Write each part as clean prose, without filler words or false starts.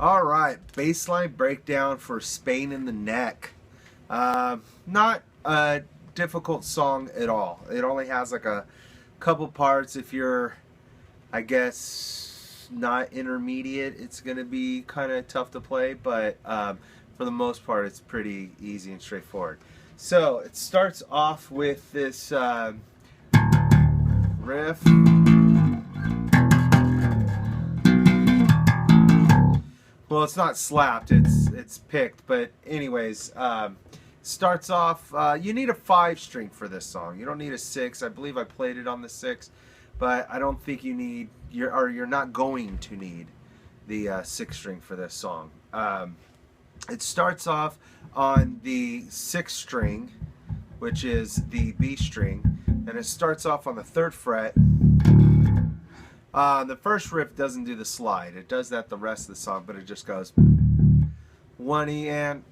All right, bassline breakdown for Spain in the Neck. Not a difficult song at all. It only has like a couple parts. If you're, I guess, not intermediate, it's going to be kind of tough to play, but for the most part, it's pretty easy and straightforward. So it starts off with this riff. Well, it's not slapped, it's picked, but anyways, starts off, you need a 5-string for this song. You don't need a 6. I believe I played it on the 6, but I don't think you need, you're not going to need the 6-string for this song. It starts off on the 6th string, which is the B string, and it starts off on the 3rd fret. The first riff doesn't do the slide. It does that the rest of the song, but it just goes 1E and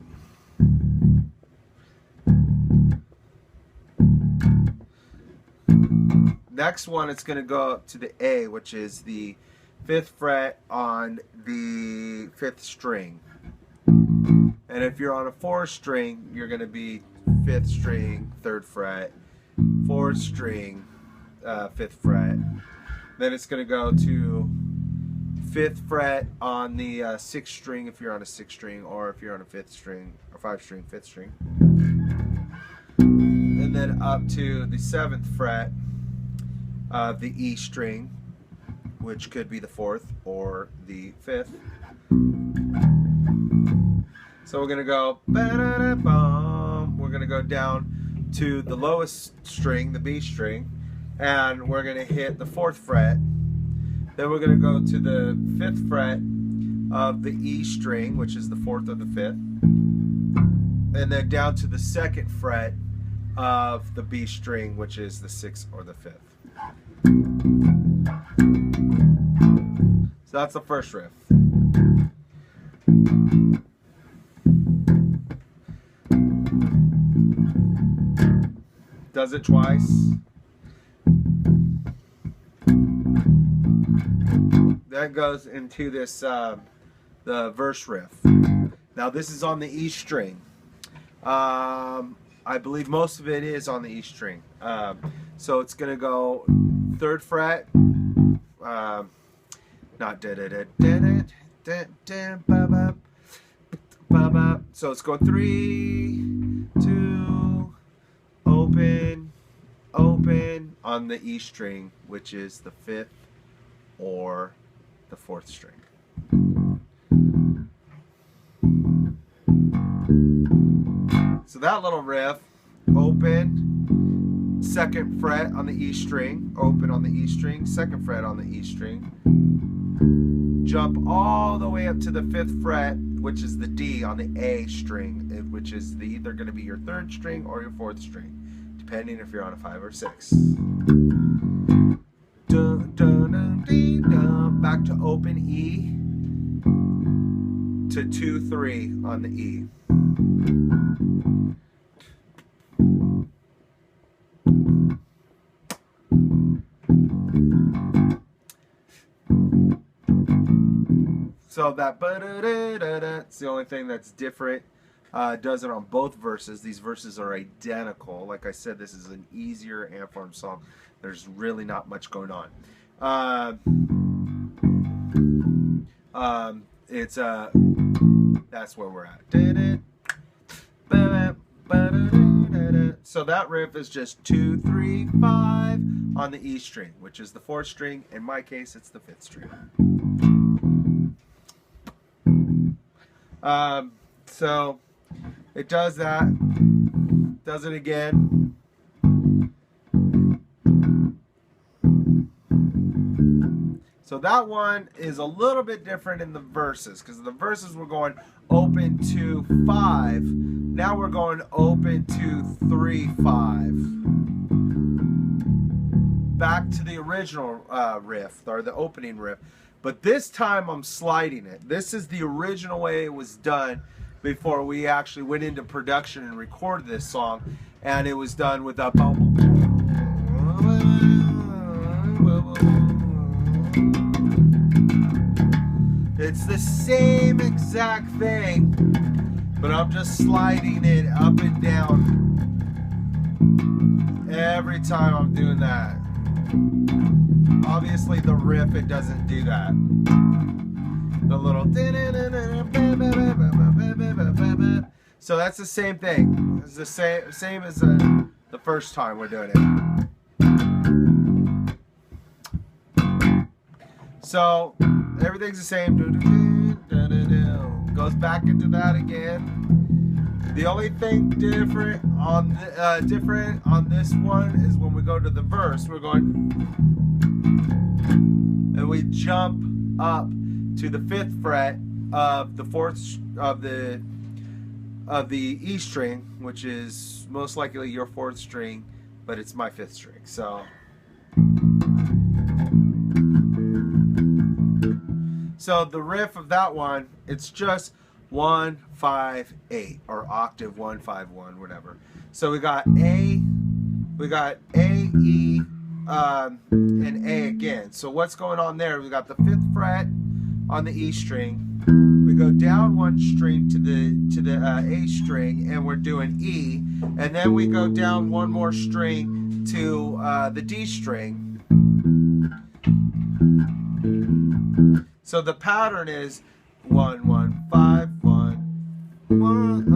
next one. It's going to go up to the A, which is the 5th fret on the 5th string. And if you're on a 4th string, you're going to be 5th string, 3rd fret, 4th string, 5th fret. Then it's going to go to 5th fret on the 6th string if you're on a 6th string, or if you're on a 5th string, or 5th string, 5th string. And then up to the 7th fret of the E string, which could be the 4th or the 5th. So we're going to go, we're going to go down to the lowest string, the B string, and we're going to hit the 4th fret. Then we're going to go to the 5th fret of the E string, which is the 4th or the 5th, and then down to the 2nd fret of the B string, which is the 6th or the 5th. So that's the first riff. Does it twice. That goes into this the verse riff. Now this is on the E string. I believe most of it is on the E string. So it's gonna go 3rd fret. Not da da da da da da ba ba ba ba. So it's going 3, 2, open, open on the E string, which is the 5th or the 4th string. So that little riff, open, 2nd fret on the E string, open on the E string, 2nd fret on the E string, jump all the way up to the 5th fret, which is the D on the A string, which is either going to be your 3rd string or your 4th string, depending if you're on a 5 or 6. Dun, dun, dun, dee, dun. Back to open E to 2, 3 on the E. So that it's the only thing that's different. Does it on both verses. These verses are identical. Like I said, this is an easier anaform song. There's really not much going on. That's where we're at. So that riff is just 2, 3, 5 on the E string, which is the 4th string. In my case, it's the 5th string. So it does that, does it again. So that one is a little bit different in the verses, because the verses we're going open to 5. Now we're going open to 3, 5. Back to the original riff, or the opening riff. But this time I'm sliding it. This is the original way it was done before we actually went into production and recorded this song. And it was done with a It's the same exact thing, but I'm just sliding it up and down every time I'm doing that. Obviously the riff, it doesn't do that. The little, so that's the same thing. It's the same as the first time we're doing it. So everything's the same. Goes back into that again. The only thing different on this one is when we go to the verse, we're going and we jump up to the 5th fret of the 4th of the E string, which is most likely your 4th string, but it's my 5th string. So the riff of that one, it's just 1, 5, 8, or octave 1, 5, 1, whatever. So we got A, E, and A again. So what's going on there? We got the 5th fret on the E string. We go down 1 string to the A string, and we're doing E, and then we go down 1 more string to the D string. So the pattern is 1, 1, 5, 1, 1, 5,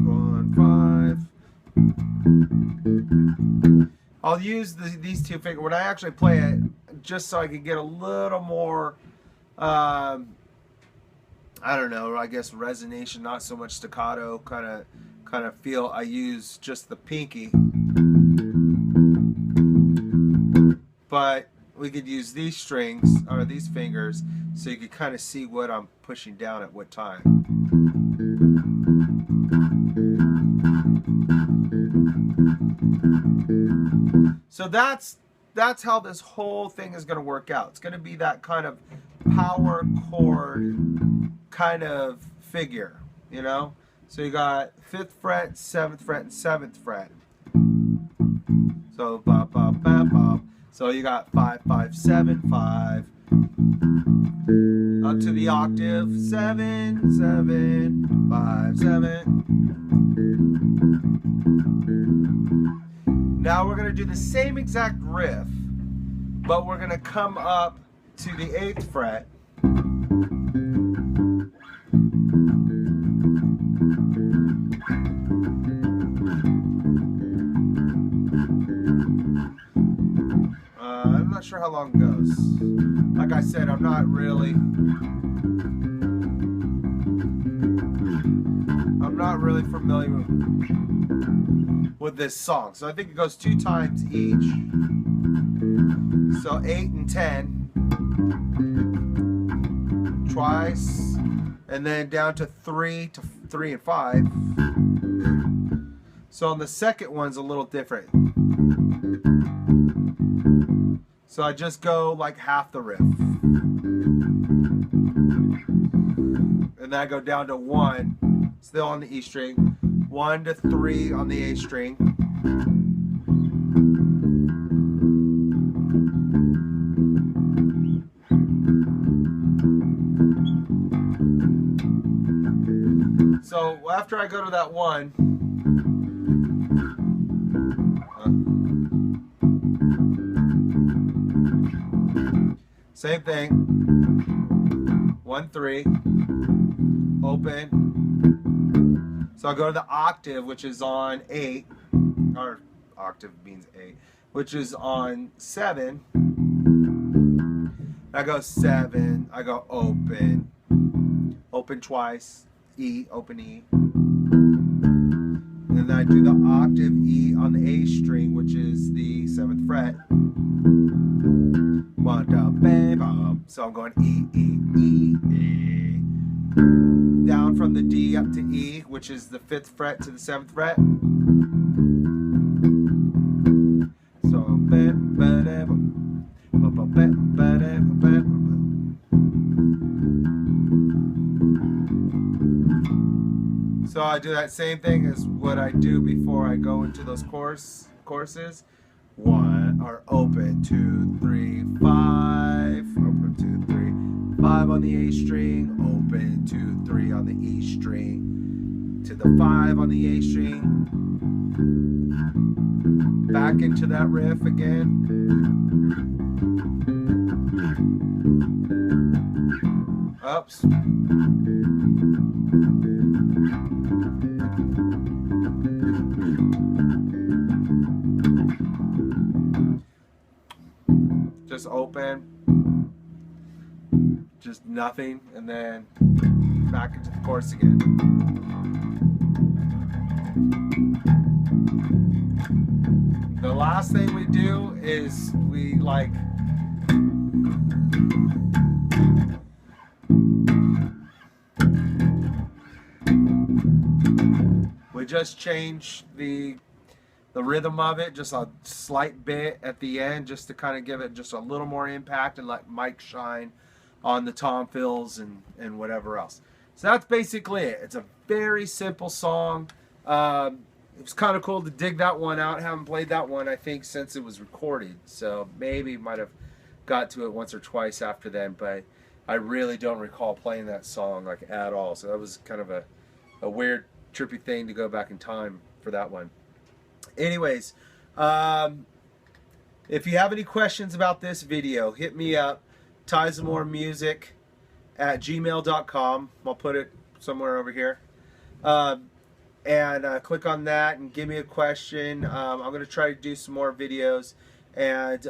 1, 5. I'll use these two fingers when I actually play it, just so I can get a little more, I don't know, I guess resonation, not so much staccato kind of feel. I use just the pinky, but we could use these strings or these fingers so you could kind of see what I'm pushing down at what time. So that's how this whole thing is going to work out. It's going to be that kind of power chord kind of figure, you know? So you got 5th fret, 7th fret, and 7th fret. So ba ba ba ba. So you got 5, 5, 7, 5. Up to the octave, 7, 7, 5, 7. Now we're going to do the same exact riff, but we're going to come up to the 8th fret. I'm not sure how long it goes. Like I said, I'm not really familiar with this song. So I think it goes 2 times each. So 8 and 10 twice, and then down to 3 and 5. So on the second one's a little different. So I just go like half the riff. And then I go down to 1, still on the E string, 1 to 3 on the A string. So after I go to that 1, same thing, 1, 3, open. So I go to the octave, which is on 8, or octave means 8, which is on 7. I go 7, I go open, open twice, E, open E. And then I do the octave E on the A string, which is the 7th fret. So I'm going E, E, E, E. Down from the D up to E, which is the 5th fret to the 7th fret. So so I do that same thing as what I do before I go into those choruses. 1, or open, 2, 3, 5, open, 2, 3, 5 on the A string, open, 2, 3 on the E string, to the 5 on the A string, back into that riff again. Ups. Just open, just nothing, and then back into the chorus again. The last thing we do is we like just change the rhythm of it just a slight bit at the end, just to kind of give it just a little more impact and let Mike shine on the tom fills and whatever else. So that's basically it. It's a very simple song. It was kind of cool to dig that one out. Haven't played that one, I think, since it was recorded, so maybe might have got to it once or twice after then, but I really don't recall playing that song like at all. So that was kind of a weird, trippy thing to go back in time for that one. Anyways, if you have any questions about this video, hit me up, tyezamoramusic@gmail.com. I'll put it somewhere over here. And click on that and give me a question. I'm going to try to do some more videos, and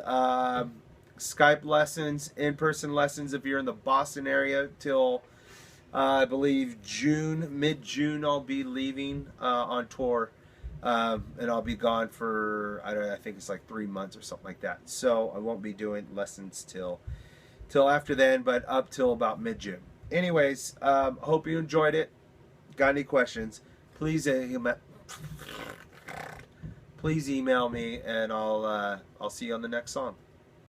Skype lessons, in-person lessons if you're in the Boston area till I believe June, mid-June. I'll be leaving on tour, and I'll be gone for I think it's like 3 months or something like that. So I won't be doing lessons till after then, but up till about mid-June. Anyways, hope you enjoyed it. Got any questions? Please email me, and I'll see you on the next song.